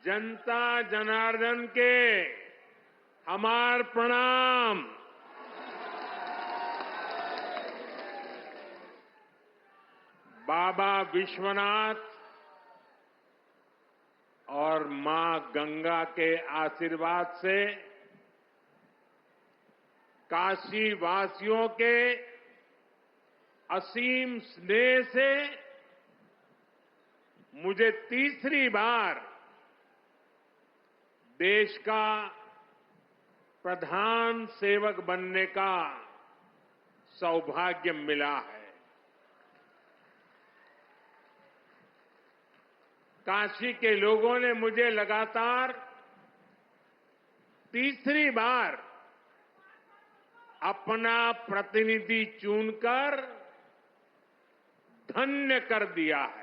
जनता जनार्दन के हमार प्रणाम। बाबा विश्वनाथ और मां गंगा के आशीर्वाद से काशी वासियों के असीम स्नेह से मुझे तीसरी बार देश का प्रधान सेवक बनने का सौभाग्य मिला है। काशी के लोगों ने मुझे लगातार तीसरी बार अपना प्रतिनिधि चुनकर धन्य कर दिया है।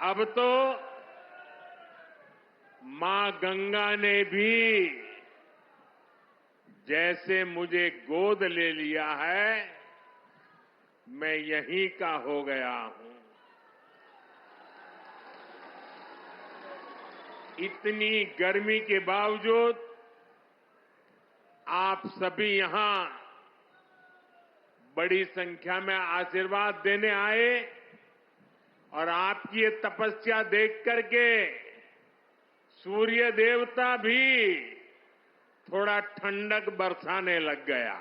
अब तो मां गंगा ने भी जैसे मुझे गोद ले लिया है, मैं यहीं का हो गया हूं। इतनी गर्मी के बावजूद आप सभी यहां बड़ी संख्या में आशीर्वाद देने आए और आपकी ये तपस्या देख करके सूर्य देवता भी थोड़ा ठंडक बरसाने लग गया।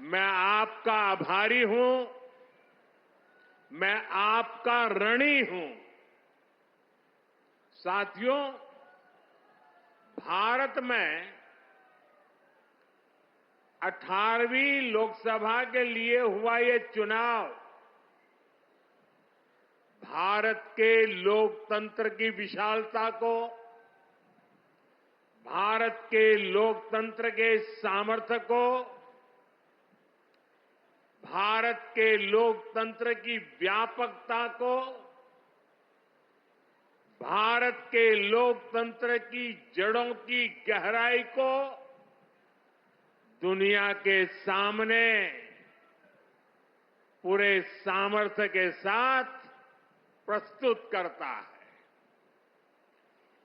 मैं आपका आभारी हूं, मैं आपका ऋणी हूं। साथियों, भारत में 18वीं लोकसभा के लिए हुआ ये चुनाव भारत के लोकतंत्र की विशालता को, भारत के लोकतंत्र के सामर्थ्य को, भारत के लोकतंत्र की व्यापकता को, भारत के लोकतंत्र की जड़ों की गहराई को दुनिया के सामने पूरे सामर्थ्य के साथ प्रस्तुत करता है।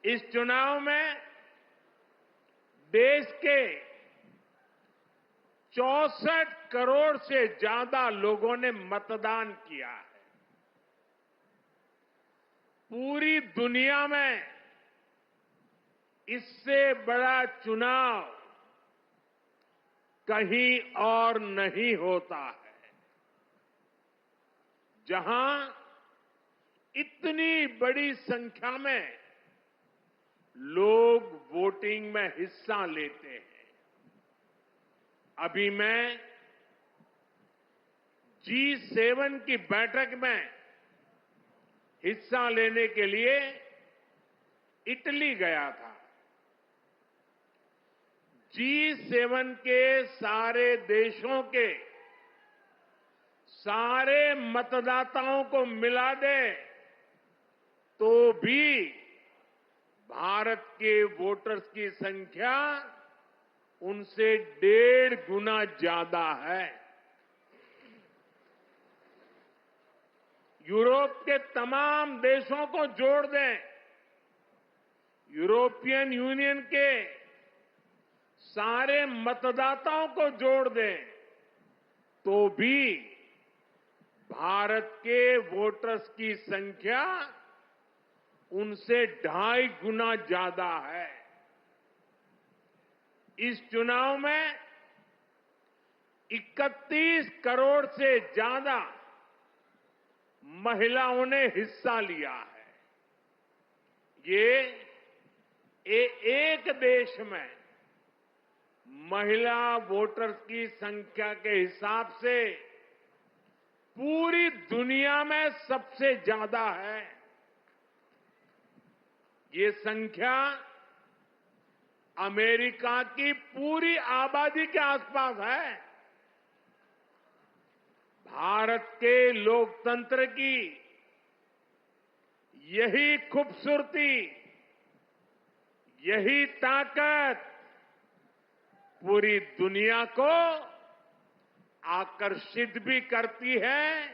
इस चुनाव में देश के 64 करोड़ से ज्यादा लोगों ने मतदान किया है। पूरी दुनिया में इससे बड़ा चुनाव कहीं और नहीं होता है, जहां इतनी बड़ी संख्या में लोग वोटिंग में हिस्सा लेते हैं। अभी मैं G7 की बैठक में हिस्सा लेने के लिए इटली गया था। G7 के सारे देशों के सारे मतदाताओं को मिला दे तो भी भारत के वोटर्स की संख्या उनसे 1.5 गुना ज्यादा है। यूरोप के तमाम देशों को जोड़ दें, यूरोपियन यूनियन के सारे मतदाताओं को जोड़ दें तो भी भारत के वोटर्स की संख्या उनसे 2.5 गुना ज्यादा है। इस चुनाव में 31 करोड़ से ज्यादा महिलाओं ने हिस्सा लिया है। ये एक देश में महिला वोटर्स की संख्या के हिसाब से पूरी दुनिया में सबसे ज्यादा है। ये संख्या अमेरिका की पूरी आबादी के आसपास है। भारत के लोकतंत्र की यही खूबसूरती, यही ताकत पूरी दुनिया को आकर्षित भी करती है,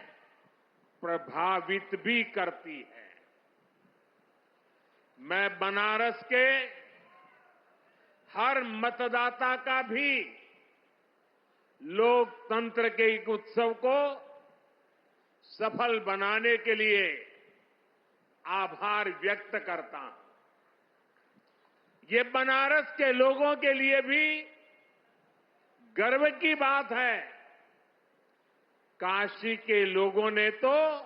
प्रभावित भी करती है। मैं बनारस के हर मतदाता का भी लोकतंत्र के एक उत्सव को सफल बनाने के लिए आभार व्यक्त करता हूं। ये बनारस के लोगों के लिए भी गर्व की बात है। काशी के लोगों ने तो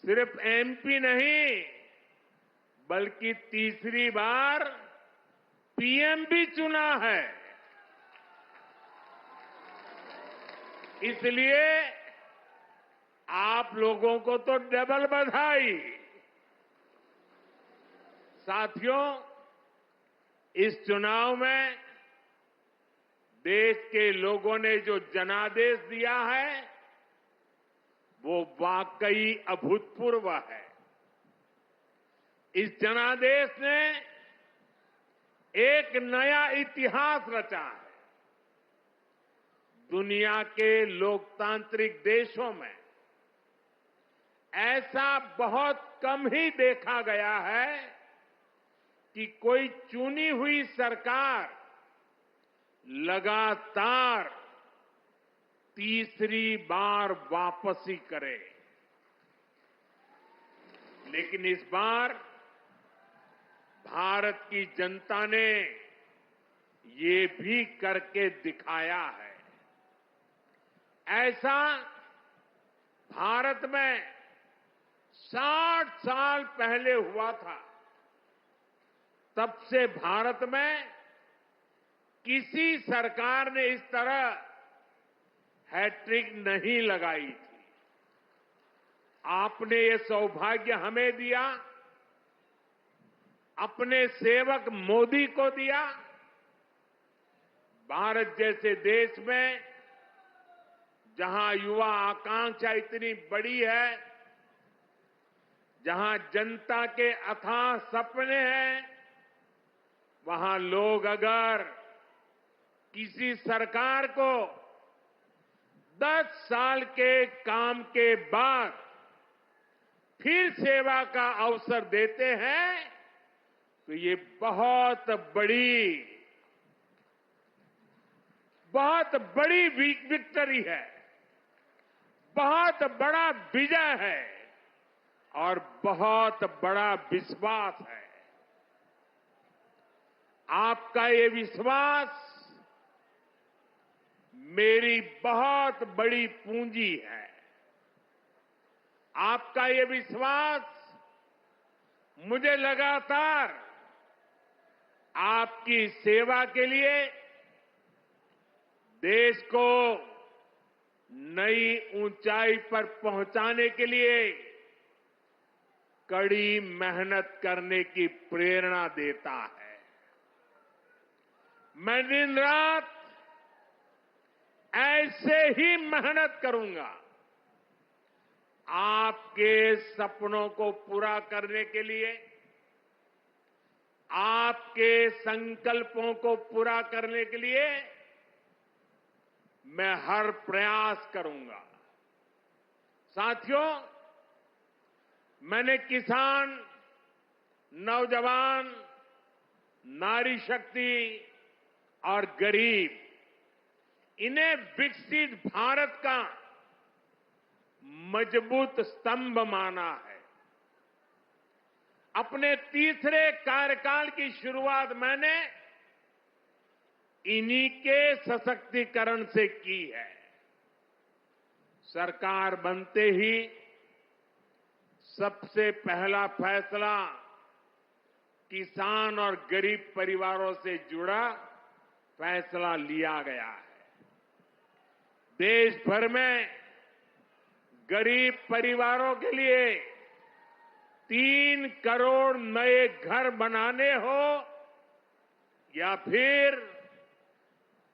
सिर्फ एमपी नहीं, बल्कि तीसरी बार पीएम भी चुना है। इसलिए आप लोगों को तो डबल बधाई। साथियों, इस चुनाव में देश के लोगों ने जो जनादेश दिया है वो वाकई अभूतपूर्व है। इस जनादेश ने एक नया इतिहास रचा है। दुनिया के लोकतांत्रिक देशों में ऐसा बहुत कम ही देखा गया है कि कोई चुनी हुई सरकार लगातार तीसरी बार वापसी करे। लेकिन इस बार भारत की जनता ने ये भी करके दिखाया है। ऐसा भारत में 60 साल पहले हुआ था। तब से भारत में किसी सरकार ने इस तरह हैट्रिक नहीं लगाई थी। आपने ये सौभाग्य हमें दिया, अपने सेवक मोदी को दिया। भारत जैसे देश में जहां युवा आकांक्षा इतनी बड़ी है, जहां जनता के अथाह सपने हैं, वहां लोग अगर किसी सरकार को 10 साल के काम के बाद फिर सेवा का अवसर देते हैं तो ये बहुत बड़ी विक्ट्री है, बहुत बड़ा विजय है और बहुत बड़ा विश्वास है। आपका ये विश्वास मेरी बहुत बड़ी पूंजी है। आपका ये विश्वास मुझे लगातार आपकी सेवा के लिए, देश को नई ऊंचाई पर पहुंचाने के लिए कड़ी मेहनत करने की प्रेरणा देता है। मैं दिन रात ऐसे ही मेहनत करूंगा आपके सपनों को पूरा करने के लिए, आपके संकल्पों को पूरा करने के लिए मैं हर प्रयास करूंगा। साथियों, मैंने किसान, नौजवान, नारी शक्ति और गरीब, इन्हें विकसित भारत का मजबूत स्तंभ माना है। अपने तीसरे कार्यकाल की शुरुआत मैंने इन्हीं के सशक्तिकरण से की है। सरकार बनते ही सबसे पहला फैसला किसान और गरीब परिवारों से जुड़ा फैसला लिया गया है। देश भर में गरीब परिवारों के लिए 3 करोड़ नए घर बनाने हो या फिर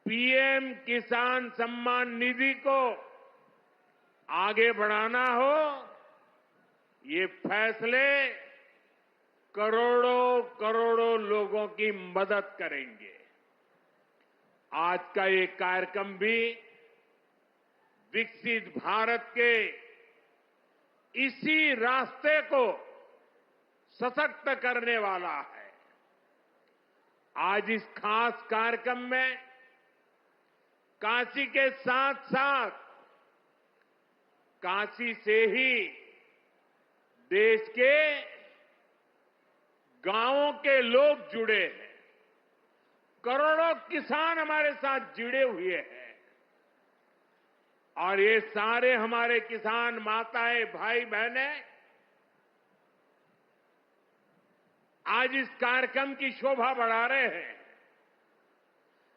पीएम किसान सम्मान निधि को आगे बढ़ाना हो, ये फैसले करोड़ों करोड़ों लोगों की मदद करेंगे। आज का ये कार्यक्रम भी विकसित भारत के इसी रास्ते को सशक्त करने वाला है। आज इस खास कार्यक्रम में काशी के साथ साथ काशी से ही देश के गांवों के लोग जुड़े हैं। करोड़ों किसान हमारे साथ जुड़े हुए हैं और ये सारे हमारे किसान माताएं, भाई बहनें आज इस कार्यक्रम की शोभा बढ़ा रहे हैं।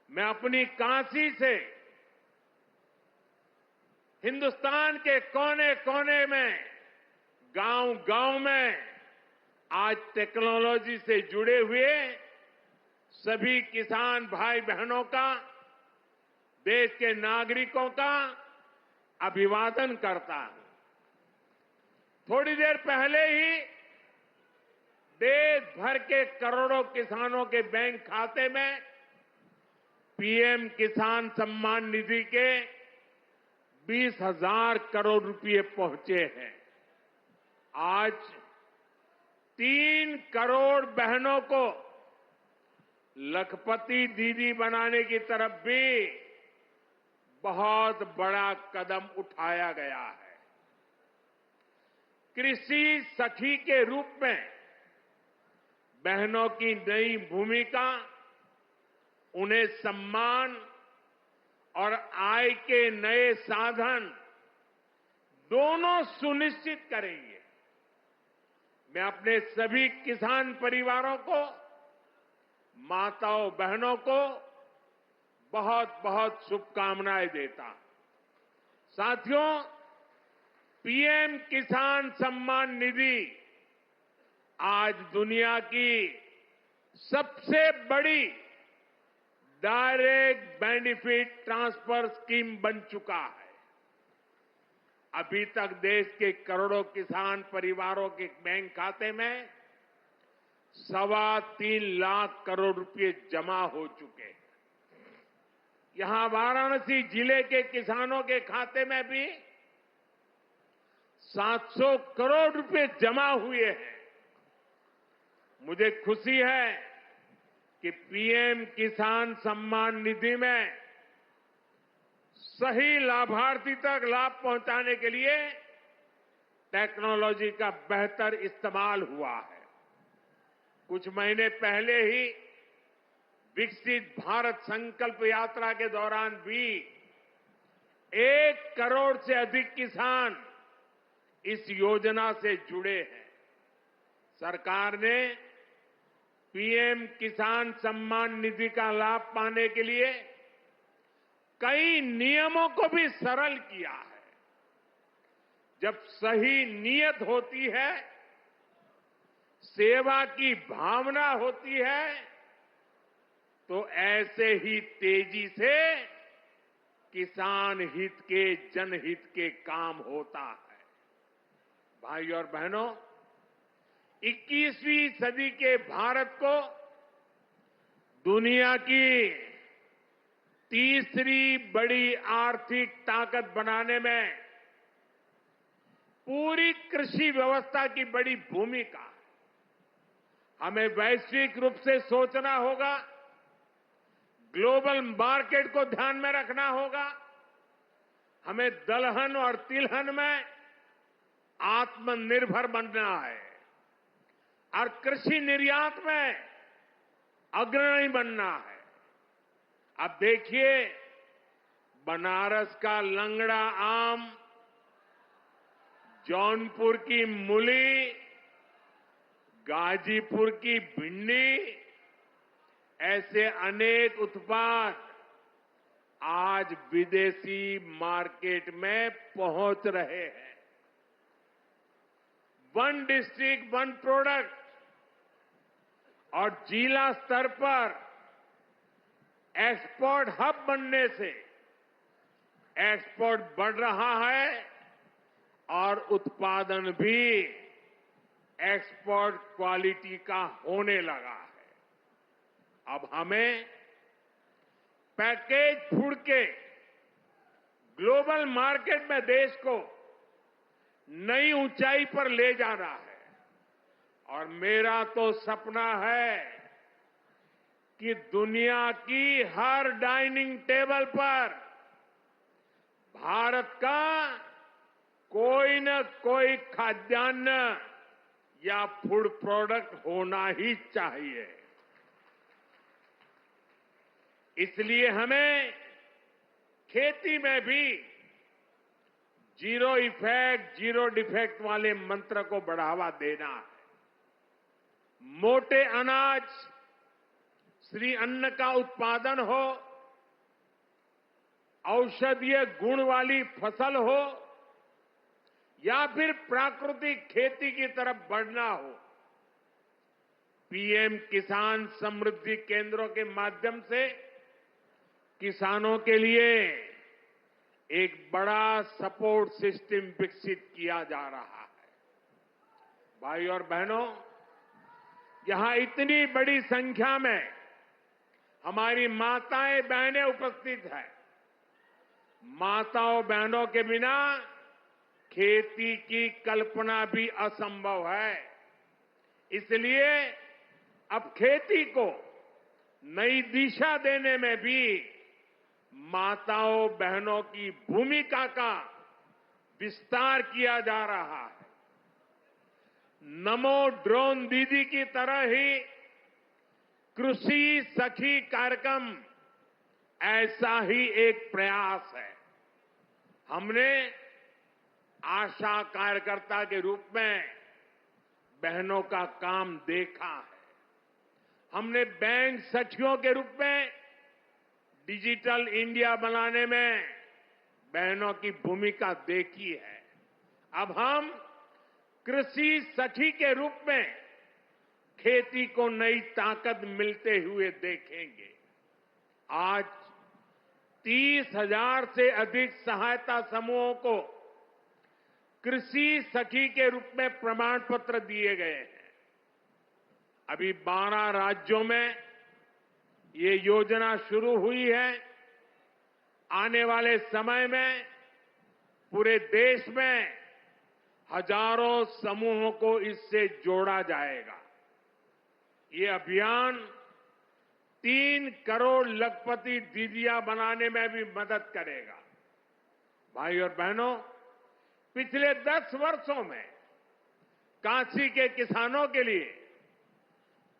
मैं अपनी काशी से हिंदुस्तान के कोने कोने में, गांव गांव में आज टेक्नोलॉजी से जुड़े हुए सभी किसान भाई बहनों का, देश के नागरिकों का अभिवादन करता हूं। थोड़ी देर पहले ही देश भर के करोड़ों किसानों के बैंक खाते में पीएम किसान सम्मान निधि के 20,000 करोड़ रुपए पहुंचे हैं। आज 3 करोड़ बहनों को लखपति दीदी बनाने की तरफ भी बहुत बड़ा कदम उठाया गया है। कृषि सखी के रूप में बहनों की नई भूमिका उन्हें सम्मान और आय के नए साधन दोनों सुनिश्चित करेंगे। मैं अपने सभी किसान परिवारों को, माताओं बहनों को बहुत बहुत शुभकामनाएं देता हूं। साथियों, पीएम किसान सम्मान निधि आज दुनिया की सबसे बड़ी डायरेक्ट बेनिफिट ट्रांसफर स्कीम बन चुका है। अभी तक देश के करोड़ों किसान परिवारों के बैंक खाते में 3.25 लाख करोड़ रुपए जमा हो चुके हैं। यहां वाराणसी जिले के किसानों के खाते में भी 700 करोड़ रुपए जमा हुए हैं। मुझे खुशी है कि पीएम किसान सम्मान निधि में सही लाभार्थी तक लाभ पहुंचाने के लिए टेक्नोलॉजी का बेहतर इस्तेमाल हुआ है। कुछ महीने पहले ही विकसित भारत संकल्प यात्रा के दौरान भी 1 करोड़ से अधिक किसान इस योजना से जुड़े हैं। सरकार ने पीएम किसान सम्मान निधि का लाभ पाने के लिए कई नियमों को भी सरल किया है। जब सही नीयत होती है, सेवा की भावना होती है, तो ऐसे ही तेजी से किसान हित के, जनहित के काम होता है। भाइयों और बहनों, 21वीं सदी के भारत को दुनिया की तीसरी बड़ी आर्थिक ताकत बनाने में पूरी कृषि व्यवस्था की बड़ी भूमिका है। हमें वैश्विक रूप से सोचना होगा, ग्लोबल मार्केट को ध्यान में रखना होगा। हमें दलहन और तिलहन में आत्मनिर्भर बनना है और कृषि निर्यात में अग्रणी बनना है। अब देखिए, बनारस का लंगड़ा आम, जौनपुर की मूली, गाजीपुर की भिंडी, ऐसे अनेक उत्पाद आज विदेशी मार्केट में पहुंच रहे हैं। वन डिस्ट्रिक्ट वन प्रोडक्ट और जिला स्तर पर एक्सपोर्ट हब बनने से एक्सपोर्ट बढ़ रहा है और उत्पादन भी एक्सपोर्ट क्वालिटी का होने लगा है। अब हमें पैकेज फूड के ग्लोबल मार्केट में देश को नई ऊंचाई पर ले जाना है। और मेरा तो सपना है कि दुनिया की हर डाइनिंग टेबल पर भारत का कोई न कोई खाद्यान्न या फूड प्रोडक्ट होना ही चाहिए। इसलिए हमें खेती में भी जीरो इफेक्ट, जीरो डिफेक्ट वाले मंत्र को बढ़ावा देना है। मोटे अनाज, श्री अन्न का उत्पादन हो, औषधीय गुण वाली फसल हो या फिर प्राकृतिक खेती की तरफ बढ़ना हो, पीएम किसान समृद्धि केंद्रों के माध्यम से किसानों के लिए एक बड़ा सपोर्ट सिस्टम विकसित किया जा रहा है। भाई और बहनों, यहां इतनी बड़ी संख्या में हमारी माताएं बहनें उपस्थित हैं। माताओं बहनों के बिना खेती की कल्पना भी असंभव है। इसलिए अब खेती को नई दिशा देने में भी माताओं बहनों की भूमिका का विस्तार किया जा रहा है। नमो ड्रोन दीदी की तरह ही कृषि सखी कार्यक्रम ऐसा ही एक प्रयास है। हमने आशा कार्यकर्ता के रूप में बहनों का काम देखा है। हमने बैंक सखियों के रूप में डिजिटल इंडिया बनाने में बहनों की भूमिका देखी है। अब हम कृषि सखी के रूप में खेती को नई ताकत मिलते हुए देखेंगे। आज 30,000 से अधिक सहायता समूहों को कृषि सखी के रूप में प्रमाण पत्र दिए गए हैं। अभी 12 राज्यों में ये योजना शुरू हुई है। आने वाले समय में पूरे देश में हजारों समूहों को इससे जोड़ा जाएगा। ये अभियान 3 करोड़ लखपति दीदियां बनाने में भी मदद करेगा। भाई और बहनों, पिछले 10 वर्षों में काशी के किसानों के लिए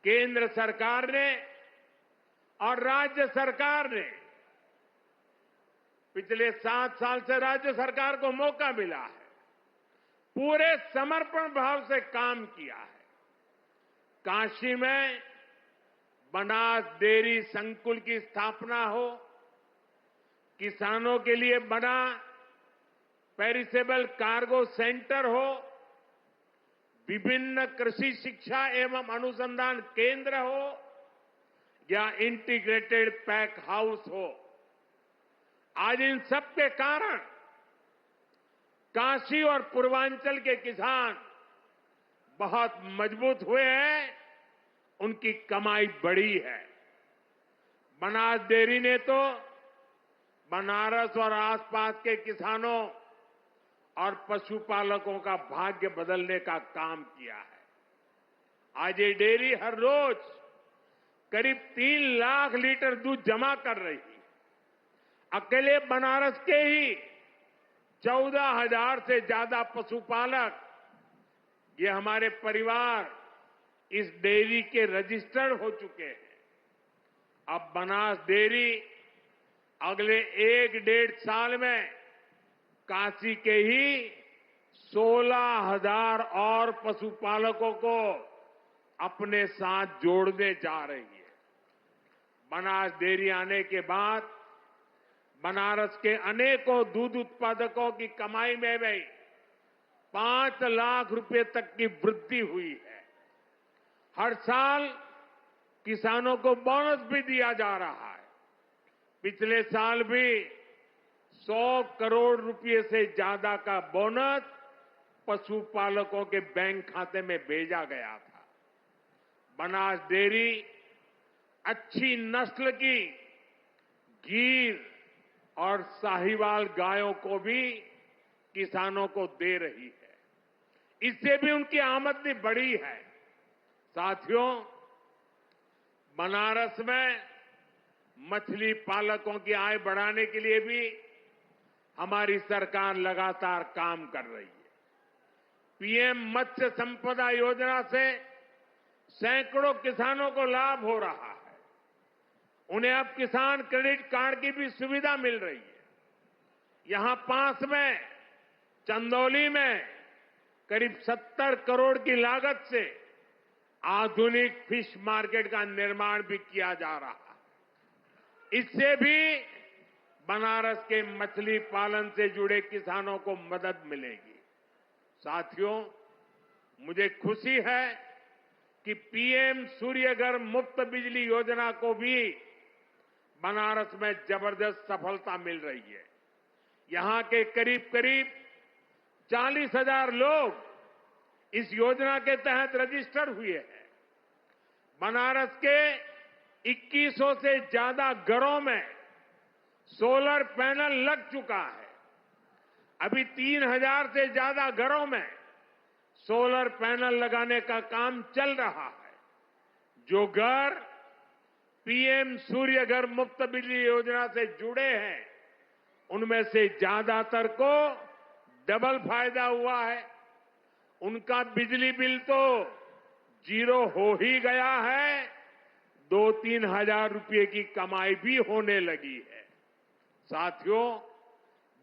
केंद्र सरकार ने और राज्य सरकार ने, पिछले 7 साल से राज्य सरकार को मौका मिला है, पूरे समर्पण भाव से काम किया है। काशी में बनास डेयरी संकुल की स्थापना हो, किसानों के लिए बना पेरिसेबल कार्गो सेंटर हो, विभिन्न कृषि शिक्षा एवं अनुसंधान केंद्र हो या इंटीग्रेटेड पैक हाउस हो, आज इन सब के कारण काशी और पूर्वांचल के किसान बहुत मजबूत हुए हैं, उनकी कमाई बढ़ी है। बनास डेयरी ने तो बनारस और आसपास के किसानों और पशुपालकों का भाग्य बदलने का काम किया है। आज ये डेयरी हर रोज करीब 3 लाख लीटर दूध जमा कर रही है। अकेले बनारस के ही 14,000 से ज्यादा पशुपालक, ये हमारे परिवार इस डेयरी के रजिस्टर्ड हो चुके हैं। अब बनास डेयरी अगले 1-1.5 साल में काशी के ही 16,000 और पशुपालकों को अपने साथ जोड़ने जा रही है। बनास डेयरी आने के बाद बनारस के अनेकों दूध उत्पादकों की कमाई में भी 5 लाख रुपए तक की वृद्धि हुई है। हर साल किसानों को बोनस भी दिया जा रहा है। पिछले साल भी 100 करोड़ रुपए से ज्यादा का बोनस पशुपालकों के बैंक खाते में भेजा गया था। बनास डेयरी अच्छी नस्ल की गीर और साहिवाल गायों को भी किसानों को दे रही है। इससे भी उनकी आमदनी बढ़ी है। साथियों, बनारस में मछली पालकों की आय बढ़ाने के लिए भी हमारी सरकार लगातार काम कर रही है। पीएम मत्स्य संपदा योजना से सैकड़ों किसानों को लाभ हो रहा है। उन्हें अब किसान क्रेडिट कार्ड की भी सुविधा मिल रही है। यहां पास में चंदौली में करीब 70 करोड़ की लागत से आधुनिक फिश मार्केट का निर्माण भी किया जा रहा है। इससे भी बनारस के मछली पालन से जुड़े किसानों को मदद मिलेगी। साथियों, मुझे खुशी है कि पीएम सूर्यघर मुफ्त बिजली योजना को भी बनारस में जबरदस्त सफलता मिल रही है। यहां के करीब करीब 40,000 लोग इस योजना के तहत रजिस्टर हुए हैं। बनारस के 2100 से ज्यादा घरों में सोलर पैनल लग चुका है। अभी 3000 से ज्यादा घरों में सोलर पैनल लगाने का काम चल रहा है। जो घर पीएम सूर्यघर मुफ्त बिजली योजना से जुड़े हैं, उनमें से ज्यादातर को डबल फायदा हुआ है। उनका बिजली बिल तो जीरो हो ही गया है, 2-3 हजार रुपये की कमाई भी होने लगी है। साथियों,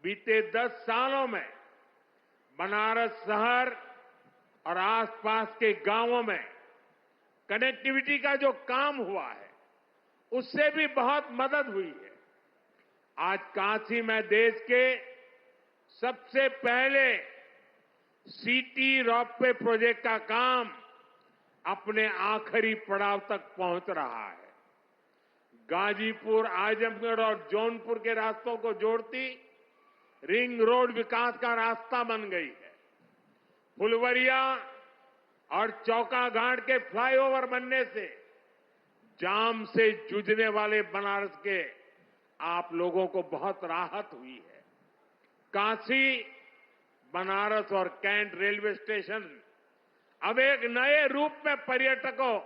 बीते 10 सालों में बनारस शहर और आसपास के गांवों में कनेक्टिविटी का जो काम हुआ है, उससे भी बहुत मदद हुई है। आज काशी में देश के सबसे पहले सिटी रोपवे प्रोजेक्ट का काम अपने आखिरी पड़ाव तक पहुंच रहा है। गाजीपुर, आजमगढ़ और जौनपुर के रास्तों को जोड़ती रिंग रोड विकास का रास्ता बन गई है। फुलवरिया और चौका घाट के फ्लाईओवर बनने से जाम से जूझने वाले बनारस के आप लोगों को बहुत राहत हुई है। काशी, बनारस और कैंट रेलवे स्टेशन अब एक नए रूप में पर्यटकों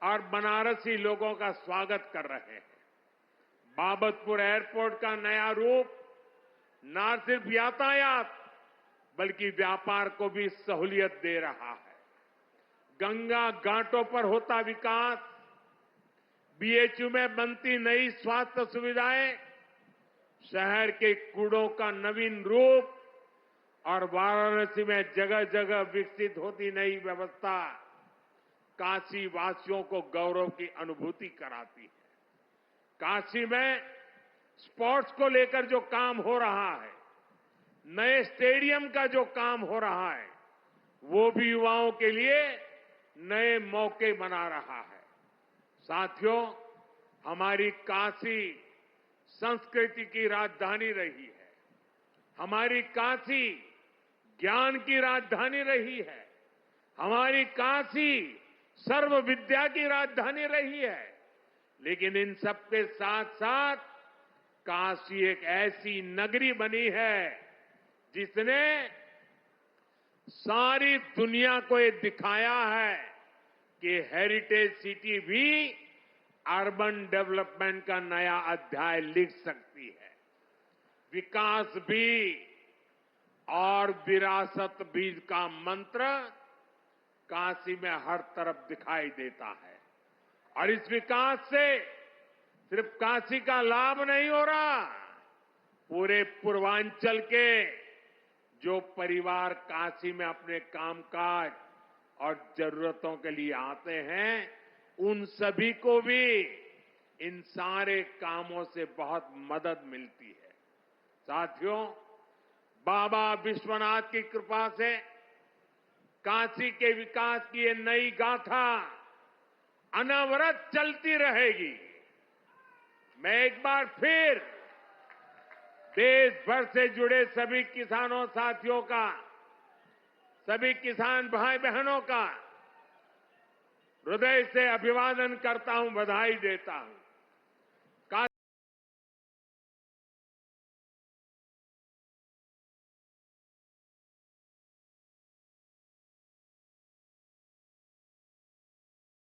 और बनारसी लोगों का स्वागत कर रहे हैं। बाबतपुर एयरपोर्ट का नया रूप न सिर्फ यातायात बल्कि व्यापार को भी सहूलियत दे रहा है। गंगा घाटों पर होता विकास, बीएचयू में बनती नई स्वास्थ्य सुविधाएं, शहर के कूड़ों का नवीन रूप और वाराणसी में जगह जगह विकसित होती नई व्यवस्था काशी वासियों को गौरव की अनुभूति कराती है। काशी में स्पोर्ट्स को लेकर जो काम हो रहा है, नए स्टेडियम का जो काम हो रहा है, वो भी युवाओं के लिए नए मौके बना रहा है। साथियों, हमारी काशी संस्कृति की राजधानी रही है। हमारी काशी ज्ञान की राजधानी रही है। हमारी काशी सर्व विद्या की राजधानी रही है। लेकिन इन सबके साथ साथ काशी एक ऐसी नगरी बनी है जिसने सारी दुनिया को ये दिखाया है कि हेरिटेज सिटी भी अर्बन डेवलपमेंट का नया अध्याय लिख सकती है। विकास भी और विरासत भी का मंत्र काशी में हर तरफ दिखाई देता है। और इस विकास से सिर्फ काशी का लाभ नहीं हो रहा, पूरे पूर्वांचल के जो परिवार काशी में अपने कामकाज और जरूरतों के लिए आते हैं, उन सभी को भी इन सारे कामों से बहुत मदद मिलती है। साथियों, बाबा विश्वनाथ की कृपा से काशी के विकास की ये नई गाथा अनवरत चलती रहेगी। मैं एक बार फिर देश भर से जुड़े सभी किसानों साथियों का, सभी किसान भाई बहनों का हृदय से अभिवादन करता हूं, बधाई देता हूं।